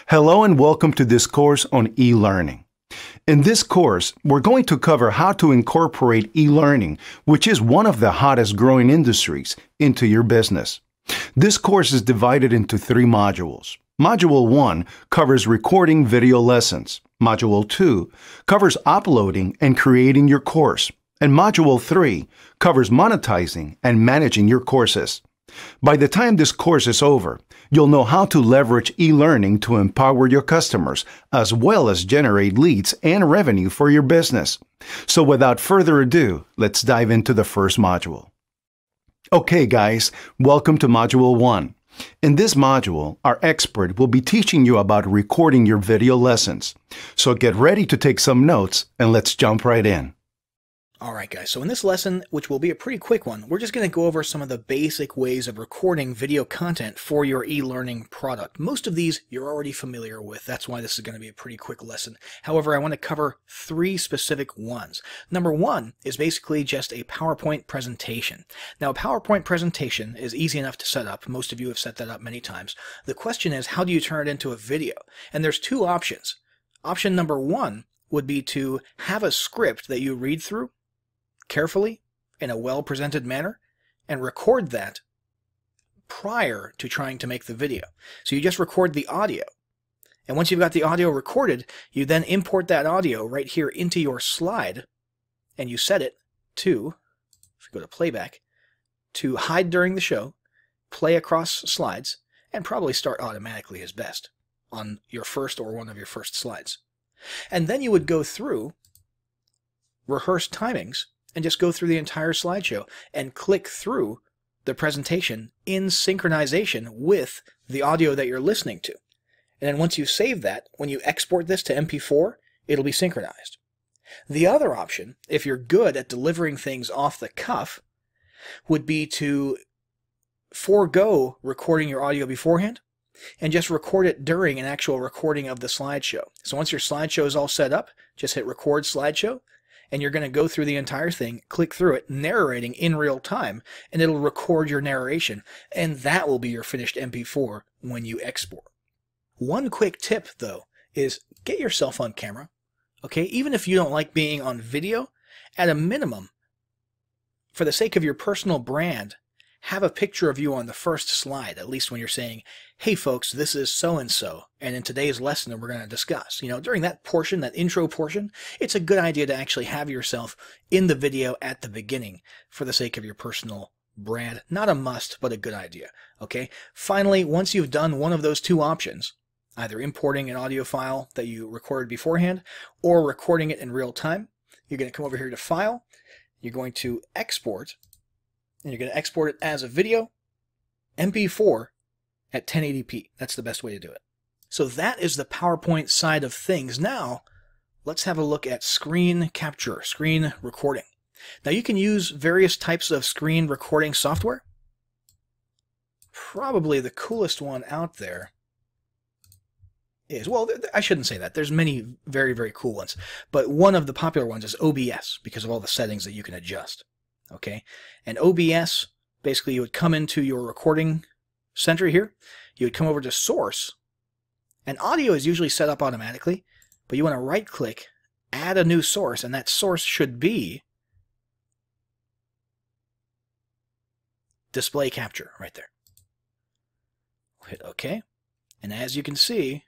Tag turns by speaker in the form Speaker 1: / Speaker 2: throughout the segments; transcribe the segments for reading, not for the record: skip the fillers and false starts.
Speaker 1: Hello and welcome to this course on e-learning. In this course, we're going to cover how to incorporate e-learning, which is one of the hottest growing industries, into your business. This course is divided into 3 modules. Module 1 covers recording video lessons. Module 2 covers uploading and creating your course. And Module 3 covers monetizing and managing your courses. By the time this course is over, you'll know how to leverage e-learning to empower your customers, as well as generate leads and revenue for your business. So without further ado, let's dive into the first module. Okay guys, welcome to Module 1. In this module, our expert will be teaching you about recording your video lessons. So get ready to take some notes and let's jump right in.
Speaker 2: Alright guys, so in this lesson, which will be a pretty quick one, we're just going to go over some of the basic ways of recording video content for your e-learning product. Most of these you're already familiar with, that's why this is going to be a pretty quick lesson. However, I want to cover 3 specific ones. Number 1 is basically just a PowerPoint presentation. Now a PowerPoint presentation is easy enough to set up, most of you have set that up many times. The question is, how do you turn it into a video? And there's 2 options. Option number 1 would be to have a script that you read through carefully in a well-presented manner and record that prior to trying to make the video. So you just record the audio. And once you've got the audio recorded, you then import that audio right here into your slide and you set it to, if you go to playback, to hide during the show, play across slides, and probably start automatically is best on your first or one of your first slides. And then you would go through rehearse timings and just go through the entire slideshow and click through the presentation in synchronization with the audio that you're listening to. And then once you save that, when you export this to MP4, it'll be synchronized. The other option, if you're good at delivering things off the cuff, would be to forego recording your audio beforehand and just record it during an actual recording of the slideshow. So once your slideshow is all set up, just hit record slideshow, and you're going to go through the entire thing, click through it, narrating in real time, and it'll record your narration, and that will be your finished MP4 when you export. One quick tip, though, is get yourself on camera, okay? Even if you don't like being on video, at a minimum, for the sake of your personal brand, have a picture of you on the first slide, at least when you're saying, hey folks, this is so-and-so, and in today's lesson we're going to discuss. You know, during that portion, that intro portion, it's a good idea to actually have yourself in the video at the beginning for the sake of your personal brand. Not a must, but a good idea, okay? Finally, once you've done one of those 2 options, either importing an audio file that you recorded beforehand or recording it in real time, you're going to come over here to File, you're going to Export, and you're going to export it as a video, MP4 at 1080p. That's the best way to do it. So that is the PowerPoint side of things. Now, let's have a look at screen capture, screen recording. Now you can use various types of screen recording software. Probably the coolest one out there is, well, I shouldn't say that. There's many very, very cool ones. But one of the popular ones is OBS because of all the settings that you can adjust. Okay, and OBS, basically you would come into your recording center here, you would come over to Source, and audio is usually set up automatically, but you want to right click, add a new source, and that source should be display capture right there. We'll hit OK, and as you can see,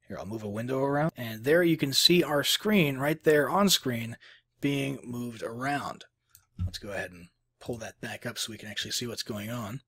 Speaker 2: here I'll move a window around, and there you can see our screen right there on screen being moved around. Let's go ahead and pull that back up so we can actually see what's going on.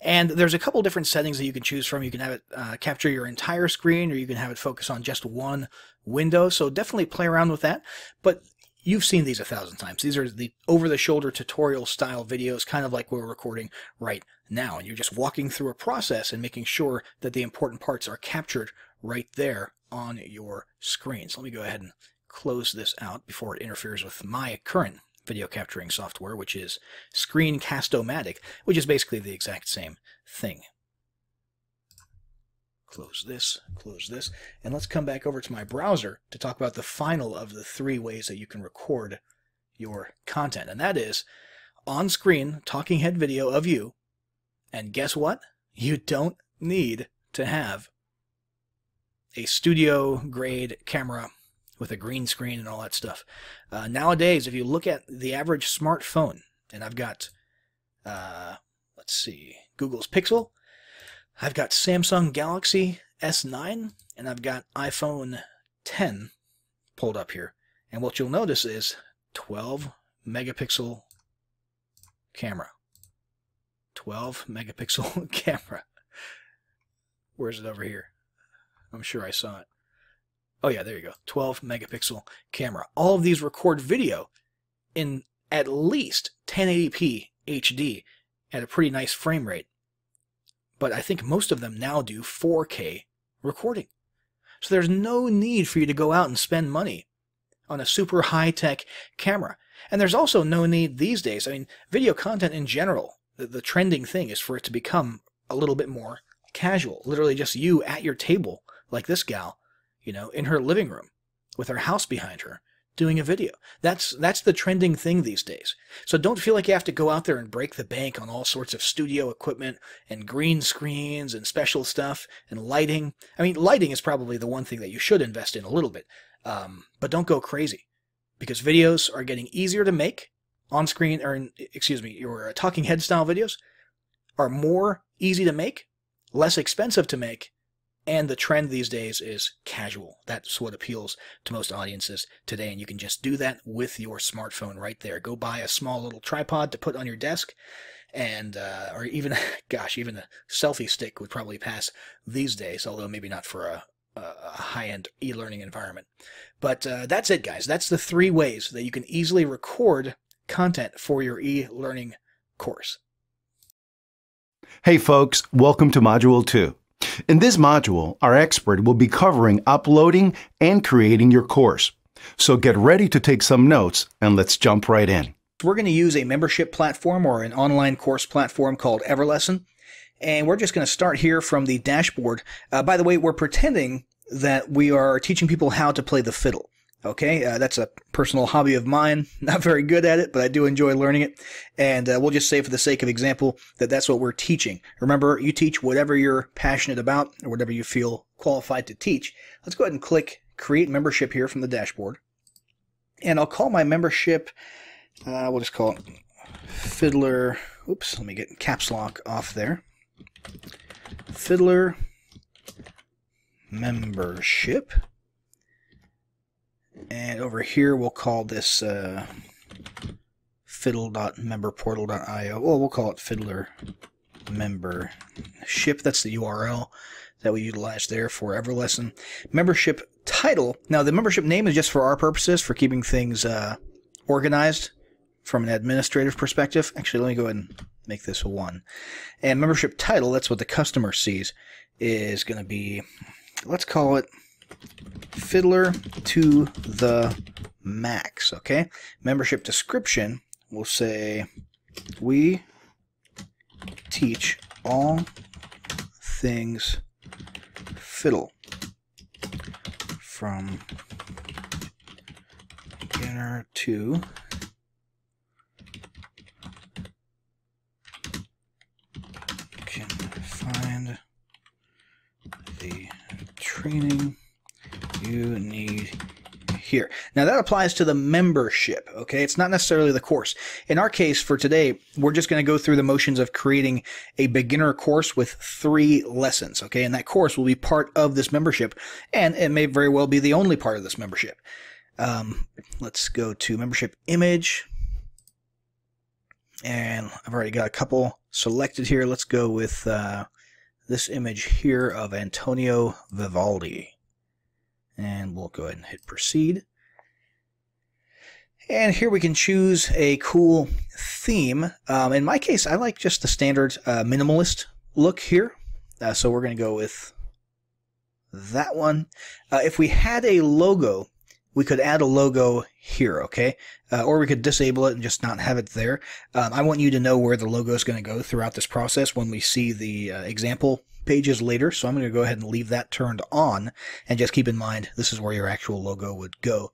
Speaker 2: And there's a couple different settings that you can choose from. You can have it capture your entire screen, or you can have it focus on just one window. So definitely play around with that. But you've seen these 1,000 times. These are the over-the-shoulder tutorial style videos, kind of like we're recording right now. And you're just walking through a process and making sure that the important parts are captured right there on your screen. So let me go ahead and close this out before it interferes with my current video capturing software, which is Screencast-O-Matic, which is basically the exact same thing. Close this, and let's come back over to my browser to talk about the final of the 3 ways that you can record your content, and that is on-screen talking head video of you, and guess what? You don't need to have a studio grade camera with a green screen and all that stuff. Nowadays, if you look at the average smartphone, and I've got, let's see, Google's Pixel, I've got Samsung Galaxy S9, and I've got iPhone 10 pulled up here. And what you'll notice is 12 megapixel camera. 12 megapixel camera. Where is it over here? I'm sure I saw it. Oh yeah, there you go. 12 megapixel camera. All of these record video in at least 1080p HD at a pretty nice frame rate. But I think most of them now do 4K recording. So there's no need for you to go out and spend money on a super high-tech camera. And there's also no need these days. I mean, video content in general, the trending thing is for it to become a little bit more casual. Literally just you at your table, like this gal, you know, in her living room with her house behind her, doing a video. That's the trending thing these days. So don't feel like you have to go out there and break the bank on all sorts of studio equipment and green screens and special stuff and lighting. I mean, lighting is probably the one thing that you should invest in a little bit. But don't go crazy, because videos are getting easier to make on screen, or excuse me, your talking head style videos are more easy to make, less expensive to make, and the trend these days is casual. That's what appeals to most audiences today, and you can just do that with your smartphone right there. Go buy a small little tripod to put on your desk, and or even, gosh, even a selfie stick would probably pass these days, although maybe not for a high-end e-learning environment. But that's it, guys. That's the 3 ways that you can easily record content for your e-learning course.
Speaker 1: Hey folks, welcome to Module 2. In this module, our expert will be covering uploading and creating your course. So get ready to take some notes, and let's jump right in.
Speaker 2: We're going to use a membership platform or an online course platform called Everlesson. And we're just going to start here from the dashboard. By the way, we're pretending that we are teaching people how to play the fiddle. Okay, that's a personal hobby of mine. Not very good at it, but I do enjoy learning it. And we'll just say for the sake of example that that's what we're teaching. Remember, you teach whatever you're passionate about or whatever you feel qualified to teach. Let's go ahead and click Create Membership here from the dashboard. And I'll call my membership, we'll just call it Fiddler. Oops, let me get caps lock off there. Fiddler Membership. And over here we'll call this fiddle.memberportal.io. Well, we'll call it Fiddler Membership. That's the URL that we utilize there for Everlesson. Membership title. Now the membership name is just for our purposes, for keeping things organized from an administrative perspective. Actually, let me go ahead and make this a 1. And membership title, that's what the customer sees, is going to be, let's call it Fiddler to the Max. Okay. Membership description, we'll say, we teach all things fiddle from beginner to can find the training you need here. Now that applies to the membership, okay? It's not necessarily the course. In our case for today, we're just going to go through the motions of creating a beginner course with 3 lessons, okay? And that course will be part of this membership, and it may very well be the only part of this membership. Let's go to membership image, and I've already got a couple selected here. Let's go with this image here of Antonio Vivaldi. And we'll go ahead and hit proceed. And here we can choose a cool theme. In my case, I like just the standard minimalist look here. So we're going to go with that one. If we had a logo, we could add a logo here, okay? Or we could disable it and just not have it there. I want you to know where the logo is going to go throughout this process when we see the example pages later, so I'm going to go ahead and leave that turned on, and just keep in mind this is where your actual logo would go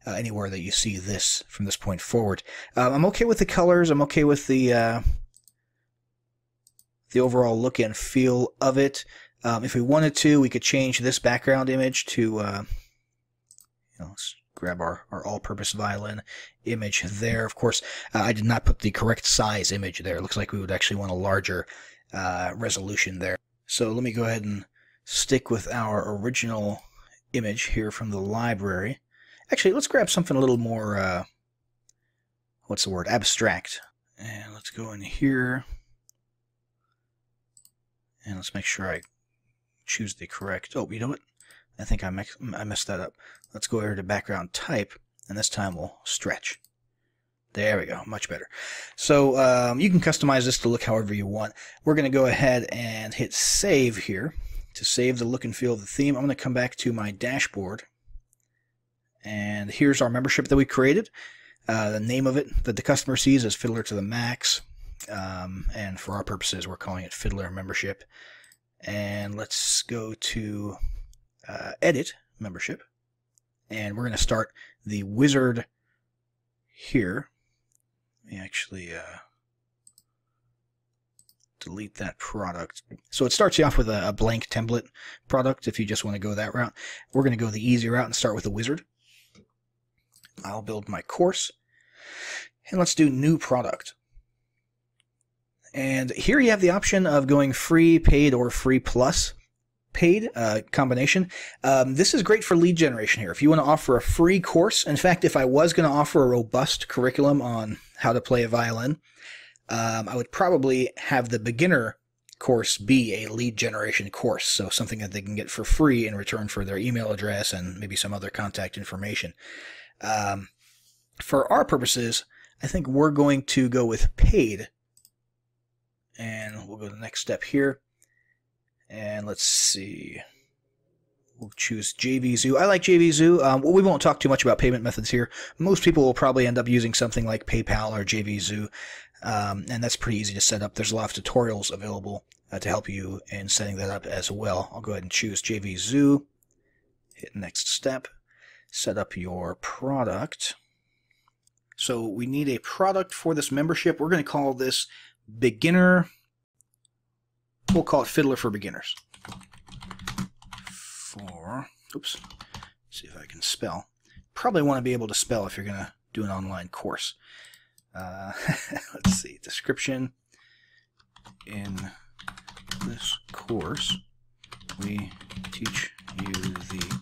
Speaker 2: anywhere that you see this from this point forward. I'm okay with the colors. I'm okay with the overall look and feel of it. If we wanted to, we could change this background image to, let's grab our all-purpose violin image there. Of course, I did not put the correct size image there. It looks like we would actually want a larger resolution there. So let me go ahead and stick with our original image here from the library. Actually, let's grab something a little more, what's the word, abstract. And let's go in here. And let's make sure I choose the correct, oh, you know what? I think I messed that up. Let's go over to background type, and this time we'll stretch. There we go, much better. So you can customize this to look however you want. We're going to go ahead and hit save here to save the look and feel of the theme. I'm going to come back to my dashboard, and here's our membership that we created. The name of it that the customer sees is Fiddler to the Max, and for our purposes, we're calling it Fiddler Membership. And let's go to Edit Membership, and we're going to start the wizard here. Let me actually delete that product. So it starts you off with a blank template product if you just want to go that route. We're going to go the easy route and start with the wizard. I'll build my course, and let's do new product. And here you have the option of going free, paid, or free plus paid combination. This is great for lead generation here. If you want to offer a free course, in fact, if I was going to offer a robust curriculum on how to play a violin, I would probably have the beginner course be a lead generation course, so something that they can get for free in return for their email address and maybe some other contact information. For our purposes, I think we're going to go with paid. And we'll go to the next step here. And let's see. We'll choose JVZoo. I like JVZoo. Well, we won't talk too much about payment methods here. Most people will probably end up using something like PayPal or JVZoo. And that's pretty easy to set up. There's a lot of tutorials available to help you in setting that up as well. I'll go ahead and choose JVZoo. Hit next step. Set up your product. So we need a product for this membership. We're going to call this beginner. We'll call it Fiddler for Beginners. Oops. See if I can spell. Probably want to be able to spell if you're going to do an online course. Let's see. Description. In this course, we teach you the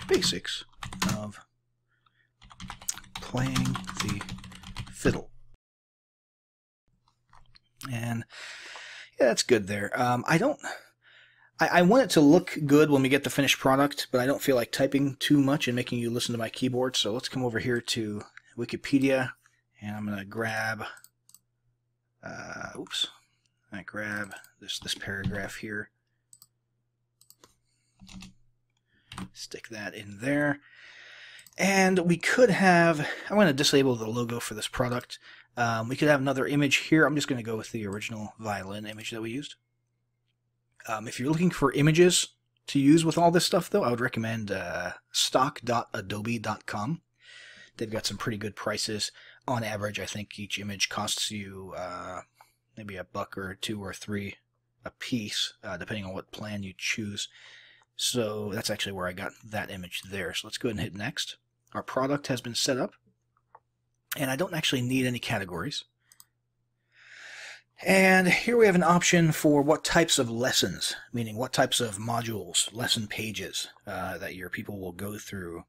Speaker 2: basics of playing the fiddle. And yeah, that's good there. I want it to look good when we get the finished product, but I don't feel like typing too much and making you listen to my keyboard. So let's come over here to Wikipedia, and I'm going to grab, I grab this paragraph here. Stick that in there. And we could have, I'm going to disable the logo for this product. We could have another image here. I'm just going to go with the original violin image that we used. If you're looking for images to use with all this stuff, though, I would recommend stock.adobe.com. They've got some pretty good prices. On average, I think each image costs you maybe $1 or $2 or $3 a piece, depending on what plan you choose. So that's actually where I got that image there. So let's go ahead and hit next. Our product has been set up, and I don't actually need any categories. And here we have an option for what types of lessons, meaning what types of modules, lesson pages that your people will go through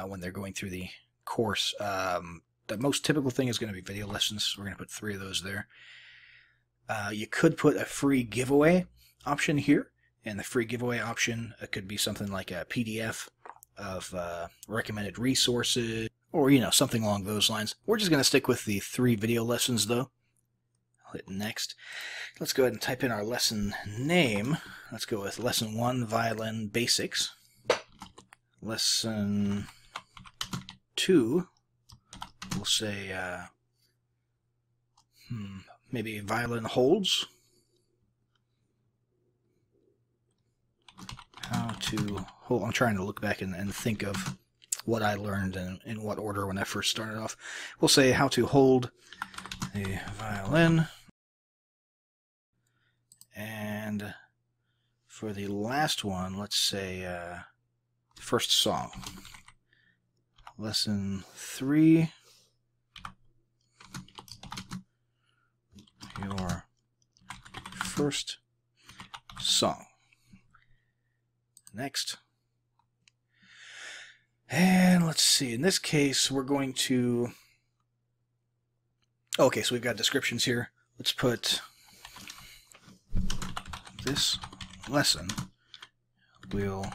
Speaker 2: when they're going through the course. The most typical thing is going to be video lessons. We're going to put 3 of those there. You could put a free giveaway option here, and the free giveaway option could be something like a PDF of recommended resources, or something along those lines. We're just going to stick with the 3 video lessons, though. I'll hit next. Let's go ahead and type in our lesson name. Let's go with Lesson 1, Violin Basics. Lesson 2, we'll say, maybe Violin Holds. How to hold. I'm trying to look back and think of what I learned and in what order when I first started off. We'll say how to hold a violin. And for the last one, let's say first song. Lesson 3. Your first song. Next. And let's see, in this case, we're going to... Okay, so we've got descriptions here. Let's put this lesson will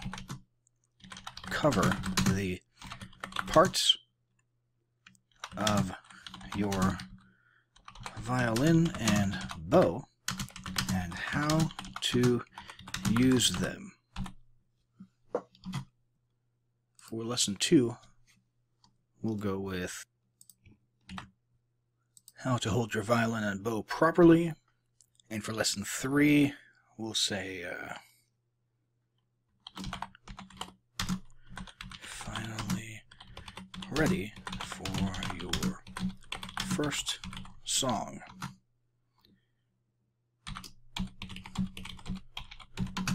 Speaker 2: cover the parts of your violin and bow and how to use them. For lesson 2, we'll go with how to hold your violin and bow properly. And for lesson 3, we'll say finally ready for your first song.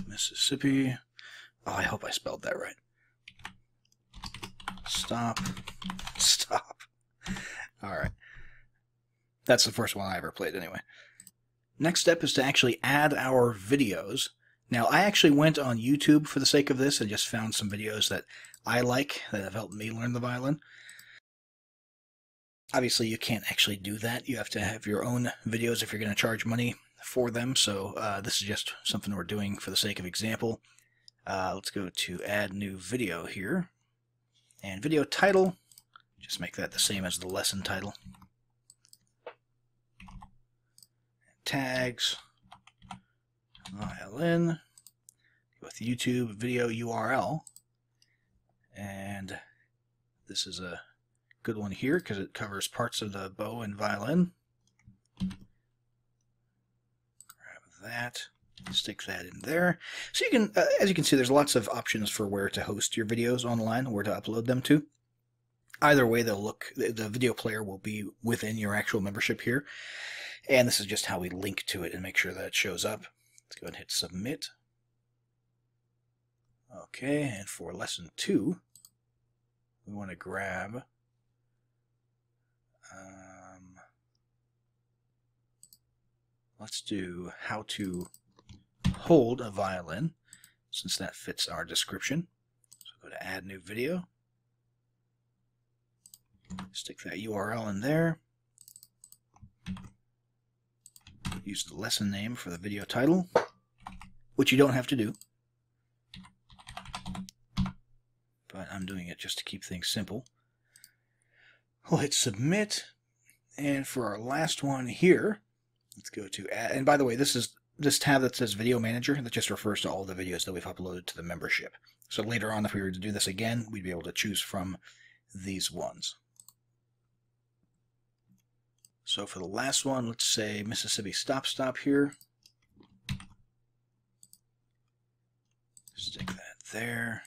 Speaker 2: Mississippi. Oh, I hope I spelled that right. Stop. Stop. Alright. That's the first one I ever played anyway. Next step is to actually add our videos. Now, I actually went on YouTube for the sake of this and just found some videos that I like that have helped me learn the violin. Obviously, you can't actually do that. You have to have your own videos if you're going to charge money for them. So this is just something we're doing for the sake of example. Let's go to add new video here. And video title, just make that the same as the lesson title. Tags, violin, with YouTube video URL. And this is a good one here because it covers parts of the bow and violin. Grab that, stick that in there. So you can, as you can see, there's lots of options for where to host your videos online, where to upload them to. Either way, they'll look, the video player will be within your actual membership here. And this is just how we link to it and make sure that it shows up. Let's go ahead and hit submit. Okay, and for lesson 2, we want to grab let's do how to hold a violin, since that fits our description. So go to add new video. Stick that URL in there. Use the lesson name for the video title, which you don't have to do. But I'm doing it just to keep things simple. We'll hit submit. And for our last one here, let's go to add. And by the way, this is this tab that says Video Manager. That just refers to all the videos that we've uploaded to the membership. So later on, if we were to do this again, we'd be able to choose from these ones. So for the last one, let's say Mississippi Stop Stop here. Stick that there.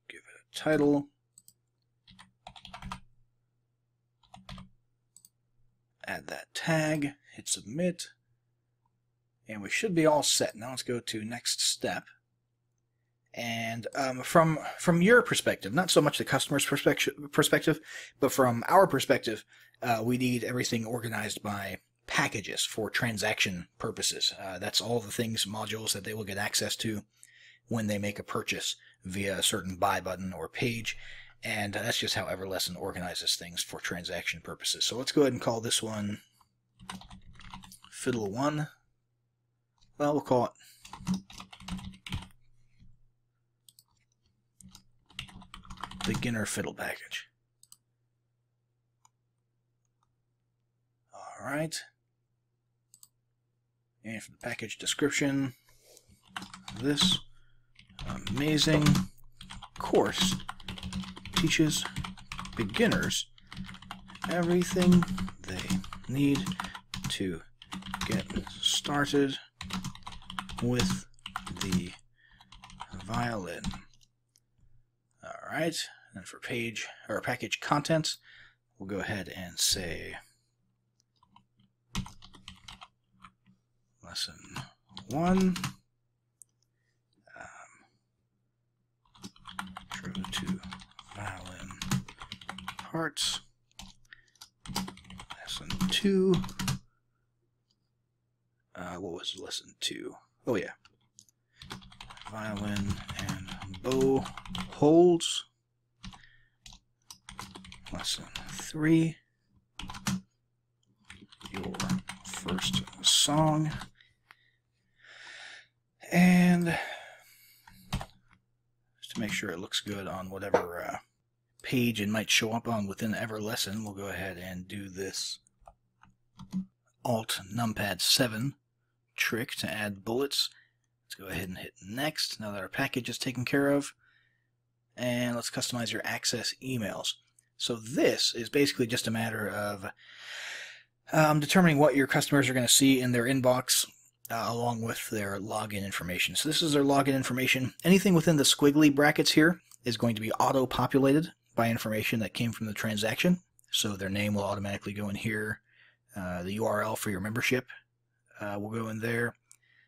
Speaker 2: Give it a title. Add that tag, hit submit, and we should be all set. Now let's go to next step. And from your perspective, not so much the customer's perspective, but from our perspective, we need everything organized by packages for transaction purposes. That's all the things, modules that they will get access to when they make a purchase via a certain buy button or page. And that's just how Everlesson organizes things for transaction purposes. So let's go ahead and call this one Fiddle 1. Well, we'll call it Beginner Fiddle Package. Alright. And for the package description, this amazing course teaches beginners everything they need to get started with the violin. Alright, and for page or package contents, we'll go ahead and say lesson 1. Intro to violin parts. Lesson 2. What was lesson 2? Oh yeah. Violin and bow holds. Lesson 3. Your first song. And just to make sure it looks good on whatever page it might show up on within every lesson, we'll go ahead and do this Alt Numpad 7 trick to add bullets. Let's go ahead and hit next now that our package is taken care of. And let's customize your access emails. So this is basically just a matter of determining what your customers are going to see in their inbox along with their login information. So this is their login information. Anything within the squiggly brackets here is going to be auto-populated by information that came from the transaction. So their name will automatically go in here. The URL for your membership will go in there.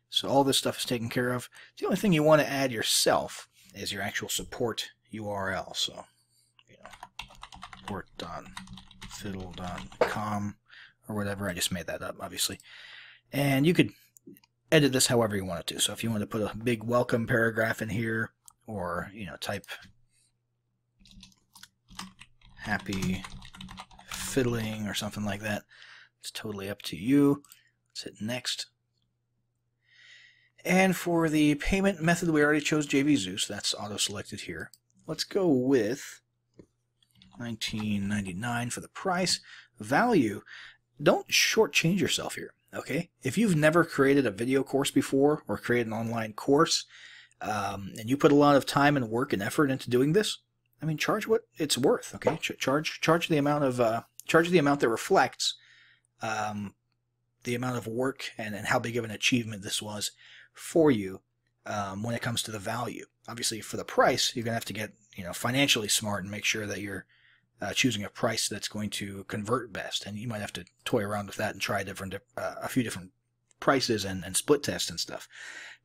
Speaker 2: So all this stuff is taken care of. The only thing you want to add yourself is your actual support URL. So, support.fiddle.com or whatever. I just made that up, obviously. And you could edit this however you want it to. So if you want to put a big welcome paragraph in here, or type happy fiddling or something like that, it's totally up to you. Let's hit next. And for the payment method, we already chose JV Zeus. That's auto-selected here. Let's go with $19.99 for the price. Value, don't shortchange yourself here, okay? If you've never created a video course before or created an online course, and you put a lot of time and work and effort into doing this, I mean, charge what it's worth, okay? Charge the amount of charge the amount that reflects the amount of work and how big of an achievement this was for you when it comes to the value. Obviously, for the price, you're gonna have to get financially smart and make sure that you're choosing a price that's going to convert best, and you might have to toy around with that and try a few different prices and split test and stuff.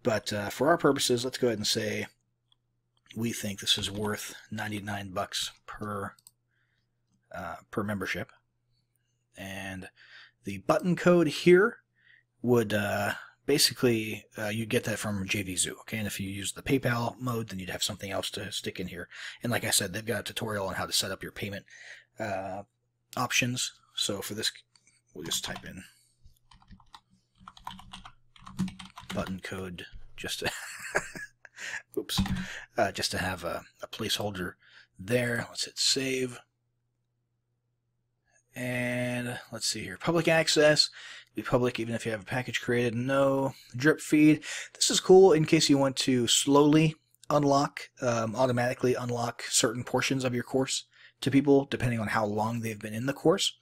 Speaker 2: But for our purposes, let's go ahead and say we think this is worth $99 per membership, and the button code here would basically you get that from JVZoo, okay? And if you use the PayPal mode, then you'd have something else to stick in here. And like I said, they've got a tutorial on how to set up your payment options. So for this, we'll just type in button code just to oops, just to have a placeholder there. Let's hit save. And let's see here. Public access. Be public even if you have a package created. No. Drip feed. This is cool in case you want to slowly unlock, automatically unlock certain portions of your course to people depending on how long they've been in the course.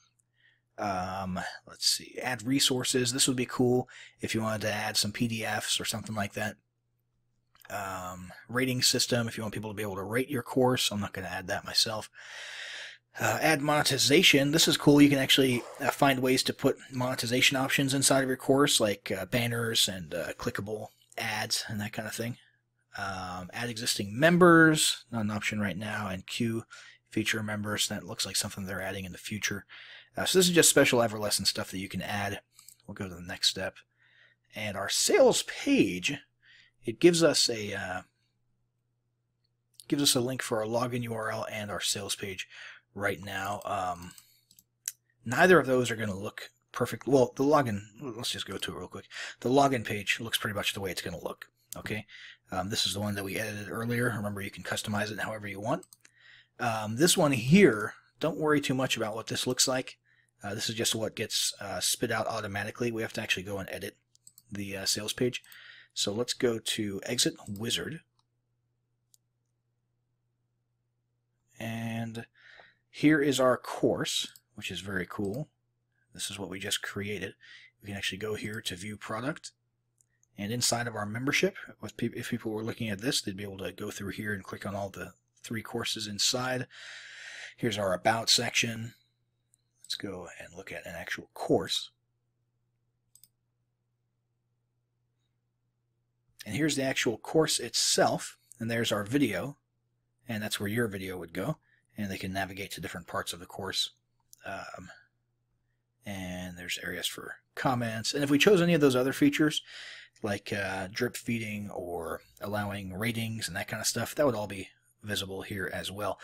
Speaker 2: Let's see. Add resources. This would be cool if you wanted to add some PDFs or something like that. Rating system if you want people to be able to rate your course. I'm not going to add that myself. Add monetization. This is cool. You can actually find ways to put monetization options inside of your course, like banners and clickable ads and that kind of thing. Add existing members, not an option right now, and queue feature members. That looks like something they're adding in the future. So this is just special EverLesson stuff that you can add. We'll go to the next step. And our sales page, it gives us a link for our login URL and our sales page. Right now, neither of those are going to look perfect. Well, the login, let's just go to it real quick. The login page looks pretty much the way it's going to look. Okay, this is the one that we edited earlier. Remember, you can customize it however you want. This one here, don't worry too much about what this looks like. This is just what gets spit out automatically. We have to actually go and edit the sales page. So let's go to Exit Wizard. And here is our course, which is very cool. This is what we just created. We can actually go here to View Product. And inside of our membership, if people were looking at this, they'd be able to go through here and click on all the 3 courses inside. Here's our About section. Let's go and look at an actual course. And here's the actual course itself, and there's our video, and that's where your video would go, and they can navigate to different parts of the course. And there's areas for comments, and if we chose any of those other features, like drip feeding or allowing ratings and that kind of stuff, that would all be visible here as well.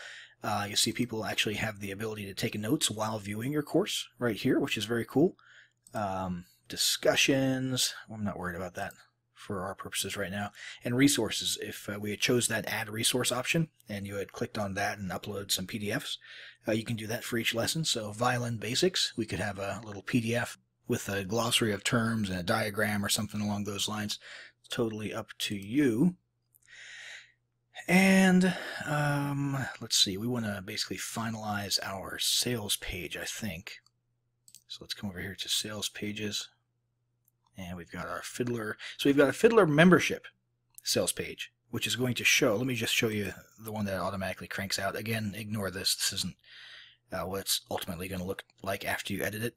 Speaker 2: You see people actually have the ability to take notes while viewing your course right here, which is very cool. Discussions, I'm not worried about that for our purposes right now. And resources, if we had chose that add resource option and you had clicked on that and uploaded some PDFs, you can do that for each lesson. So violin basics, we could have a little PDF with a glossary of terms and a diagram or something along those lines. It's totally up to you. And let's see, we want to basically finalize our sales page, I think. So let's come over here to sales pages. And we've got our Fiddler. So we've got a Fiddler membership sales page, which is going to show. Let me just show you the one that automatically cranks out. Again, ignore this. This isn't what it's ultimately going to look like after you edit it.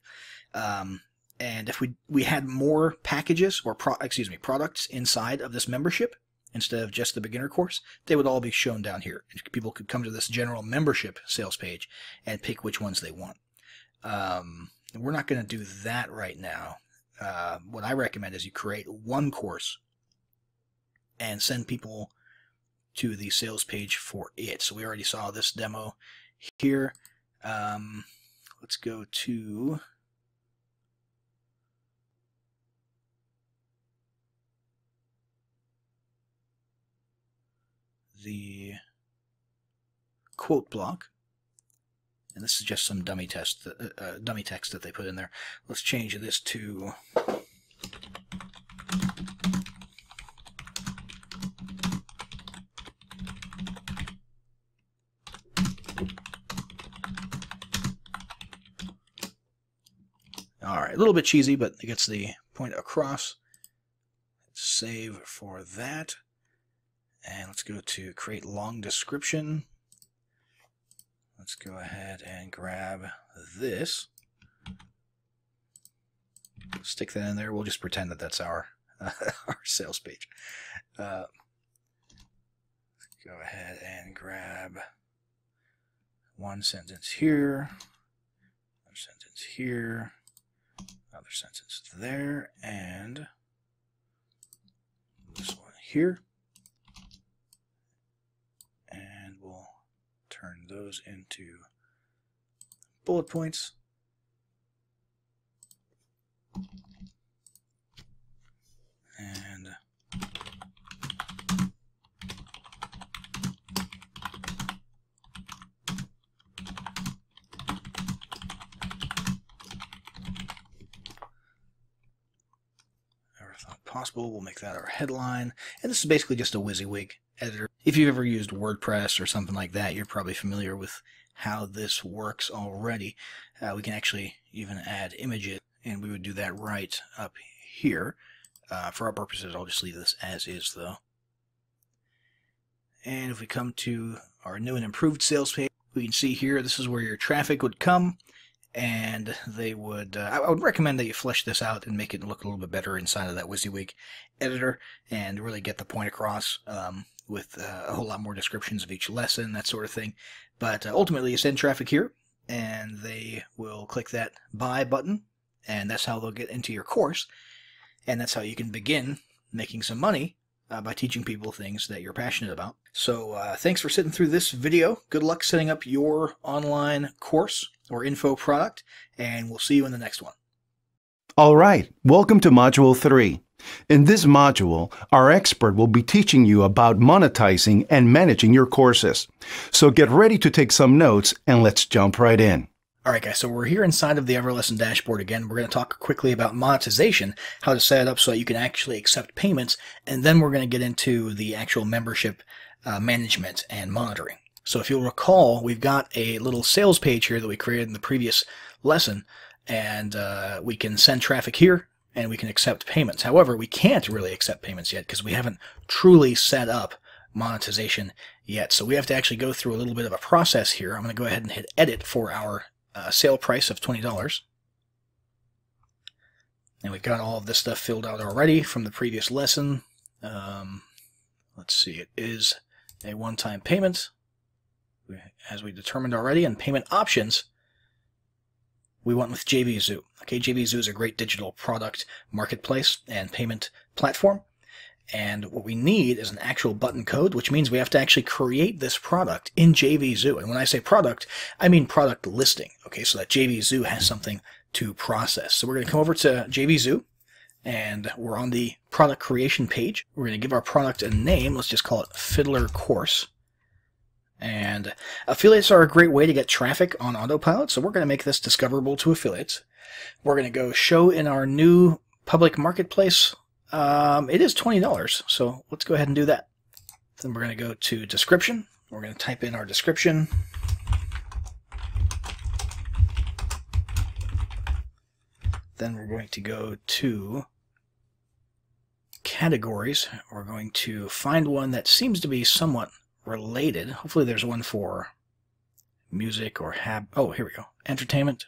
Speaker 2: And if we had more packages or products inside of this membership instead of just the beginner course, they would all be shown down here. And people could come to this general membership sales page and pick which ones they want. We're not going to do that right now. What I recommend is you create one course and send people to the sales page for it. So we already saw this demo here. Let's go to the quote block. And this is just some dummy text that they put in there. Let's change this to alright, a little bit cheesy, but it gets the point across. Let's save for that. And let's go to create long description. Let's go ahead and grab this. Stick that in there. We'll just pretend that that's our our sales page. Go ahead and grab one sentence here, another sentence here, another sentence there, and this one here. And we'll turn those into bullet points. And never thought possible. We'll make that our headline. And this is basically just a WYSIWYG editor. If you've ever used WordPress or something like that, you're probably familiar with how this works already. We can actually even add images, and we would do that right up here. For our purposes, I'll just leave this as is, though. And if we come to our new and improved sales page, we can see here, this is where your traffic would come, and they would, I would recommend that you flesh this out and make it look a little bit better inside of that WYSIWYG editor and really get the point across. With a whole lot more descriptions of each lesson, that sort of thing. But ultimately, you send traffic here, and they will click that buy button, and that's how they'll get into your course, and that's how you can begin making some money by teaching people things that you're passionate about. So thanks for sitting through this video. Good luck setting up your online course or info product, and we'll see you in the next one.
Speaker 1: All right, welcome to Module 3. In this module, our expert will be teaching you about monetizing and managing your courses. So get ready to take some notes and let's jump right in.
Speaker 2: All right, guys, so we're here inside of the Everlesson dashboard again. We're going to talk quickly about monetization, how to set it up so that you can actually accept payments, and then we're going to get into the actual membership management and monitoring. So if you'll recall, we've got a little sales page here that we created in the previous lesson, and we can send traffic here, and we can accept payments. However, we can't really accept payments yet because we haven't truly set up monetization yet. So we have to actually go through a little bit of a process here. I'm going to go ahead and hit edit for our sale price of $20. And we've got all of this stuff filled out already from the previous lesson. Let's see, it is a one-time payment, as we determined already, and payment options, we went with JVZoo. Okay, JVZoo is a great digital product marketplace and payment platform. And what we need is an actual button code, which means we have to actually create this product in JVZoo. And when I say product, I mean product listing. Okay, so that JVZoo has something to process. So we're going to come over to JVZoo, and we're on the product creation page. We're going to give our product a name. Let's just call it Fiddler Course. And affiliates are a great way to get traffic on Autopilot, so we're going to make this discoverable to affiliates. We're going to go show in our new public marketplace. It is $20, so let's go ahead and do that. Then we're going to go to description. We're going to type in our description. Then we're going to go to categories. We're going to find one that seems to be somewhat related. Hopefully there's one for music or oh, here we go. Entertainment,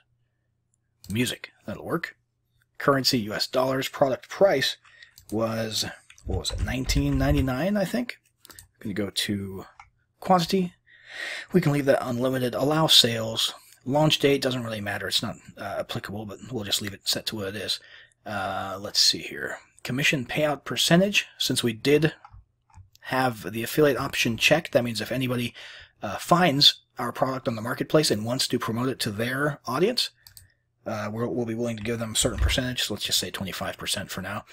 Speaker 2: music. That'll work. Currency, US dollars. Product price was, what was it, $19.99, I think. I'm going to go to quantity. We can leave that unlimited. Allow sales. Launch date doesn't really matter. It's not applicable, but we'll just leave it set to what it is. Let's see here. Commission payout percentage. Since we did have the affiliate option checked, that means if anybody finds our product on the marketplace and wants to promote it to their audience, we'll be willing to give them a certain percentage. So let's just say 25% for now.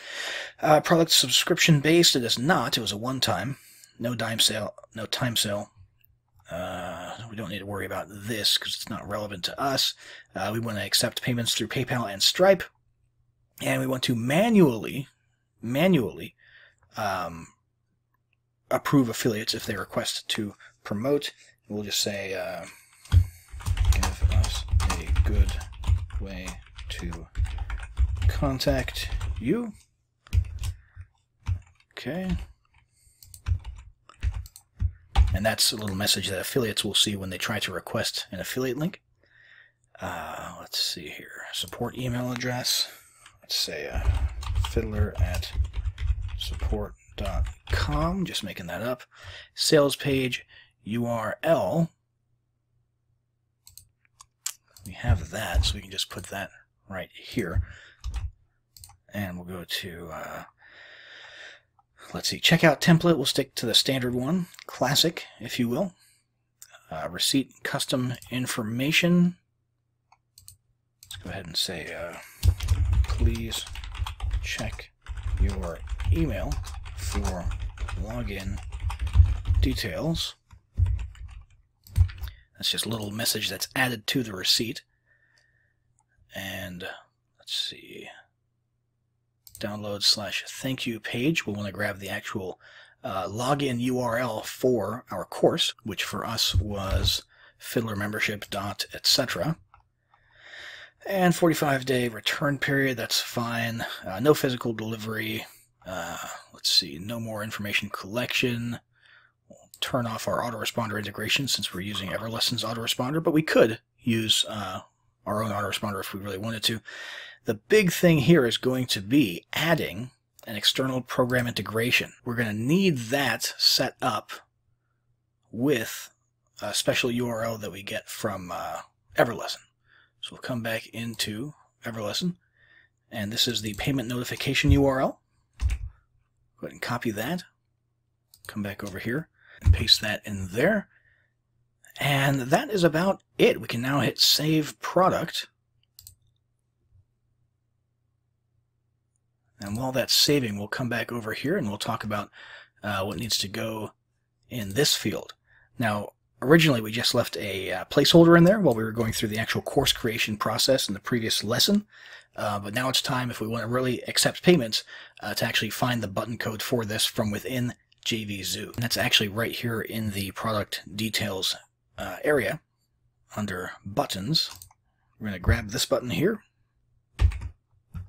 Speaker 2: Product subscription based. It is not. It was a one-time. No time sale. We don't need to worry about this because it's not relevant to us. We want to accept payments through PayPal and Stripe, and we want to manually approve affiliates if they request to promote. We'll just say, give us a good way to contact you. Okay. And that's a little message that affiliates will see when they try to request an affiliate link. Let's see here. Support email address. Let's say fiddler@support.com. Just making that up. Sales page URL. We have that, so we can just put that right here. And we'll go to... let's see, checkout template, we'll stick to the standard one, classic, if you will. Receipt custom information. Let's go ahead and say, please check your email for login details. That's just a little message that's added to the receipt. And let's see... download/thank you page. We'll want to grab the actual login URL for our course, which for us was fiddlermembership.etc. And 45-day return period, that's fine. No physical delivery. Let's see, no more information collection. We'll turn off our autoresponder integration since we're using Everlesson's autoresponder, but we could use our own autoresponder if we really wanted to. The big thing here is going to be adding an external program integration. We're going to need that set up with a special URL that we get from Everlesson. So we'll come back into Everlesson, and this is the payment notification URL. Go ahead and copy that. Come back over here and paste that in there. And that is about it. We can now hit Save Product. And while that's saving, we'll come back over here and we'll talk about what needs to go in this field. Now, originally we just left a placeholder in there while we were going through the actual course creation process in the previous lesson. But now it's time, if we want to really accept payments, to actually find the button code for this from within JVZoo. And that's actually right here in the product details area under buttons. We're going to grab this button here.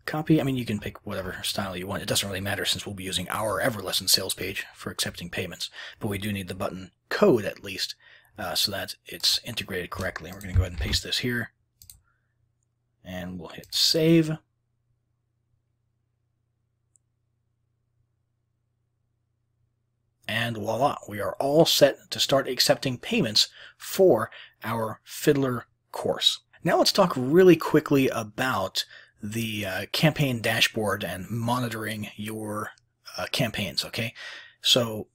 Speaker 2: Copy. I mean, you can pick whatever style you want. It doesn't really matter since we'll be using our Everlesson sales page for accepting payments. But we do need the button code at least so that it's integrated correctly. We're going to go ahead and paste this here. And we'll hit save. And voila, we are all set to start accepting payments for our Fiddler course. Now let's talk really quickly about the campaign dashboard and monitoring your campaigns, okay? So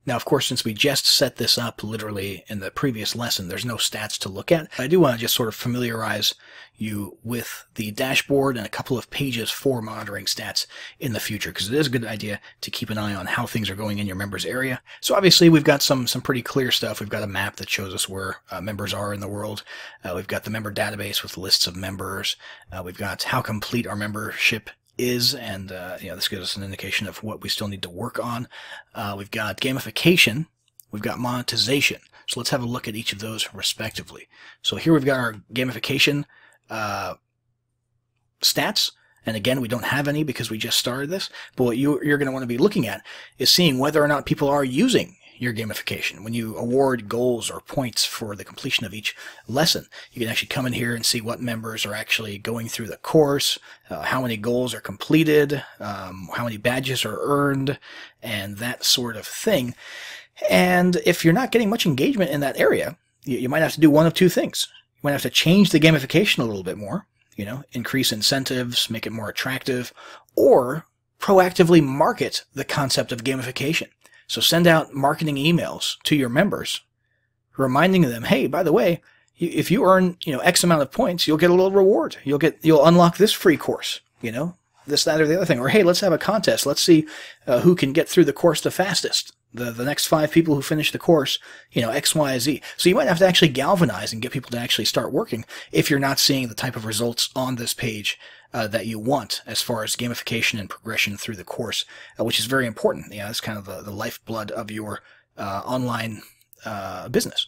Speaker 2: now, of course, since we just set this up literally in the previous lesson, there's no stats to look at. I do want to just sort of familiarize you with the dashboard and a couple of pages for monitoring stats in the future, because it is a good idea to keep an eye on how things are going in your members area. So obviously, we've got some pretty clear stuff. We've got a map that shows us where members are in the world. We've got the member database with lists of members. We've got how complete our membership is, and this gives us an indication of what we still need to work on. We've got gamification, we've got monetization. So let's have a look at each of those respectively. So here we've got our gamification stats, and again, we don't have any because we just started this, but what you're going to want to be looking at is seeing whether or not people are using your gamification. When you award goals or points for the completion of each lesson, you can actually come in here and see what members are actually going through the course, how many goals are completed, how many badges are earned, and that sort of thing. And if you're not getting much engagement in that area, you might have to do one of two things. You might have to change the gamification a little bit more, increase incentives, make it more attractive, or proactively market the concept of gamification. So send out marketing emails to your members, reminding them, hey, by the way, if you earn, X amount of points, you'll get a little reward. You'll unlock this free course, this, that, or the other thing. Or, hey, let's have a contest. Let's see who can get through the course the fastest. The next 5 people who finish the course, X, Y, Z. So you might have to actually galvanize and get people to actually start working if you're not seeing the type of results on this page that you want as far as gamification and progression through the course, which is very important. It's kind of the lifeblood of your online business.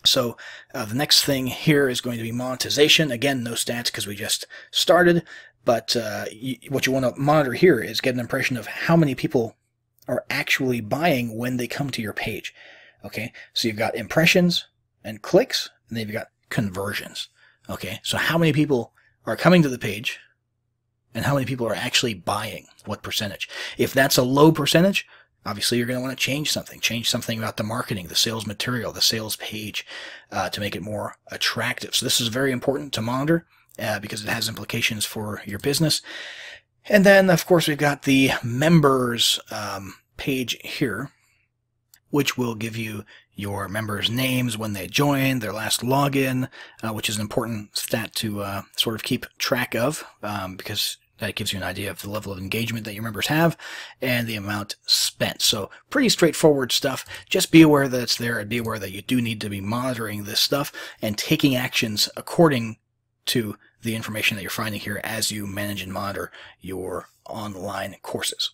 Speaker 2: So the next thing here is going to be monetization. Again, no stats because we just started, but what you want to monitor here is get an impression of how many people are actually buying when they come to your page. Okay, so you've got impressions and clicks, and then you've got conversions. Okay, so how many people are coming to the page and how many people are actually buying, what percentage. If that's a low percentage, obviously you're going to want to change something about the marketing, the sales material, the sales page to make it more attractive. So this is very important to monitor because it has implications for your business. And then, of course, we've got the members page here, which will give you your members' names when they join, their last login, which is an important stat to sort of keep track of because that gives you an idea of the level of engagement that your members have and the amount spent. So pretty straightforward stuff. Just be aware that it's there and be aware that you do need to be monitoring this stuff and taking actions according to the information that you're finding here as you manage and monitor your online courses.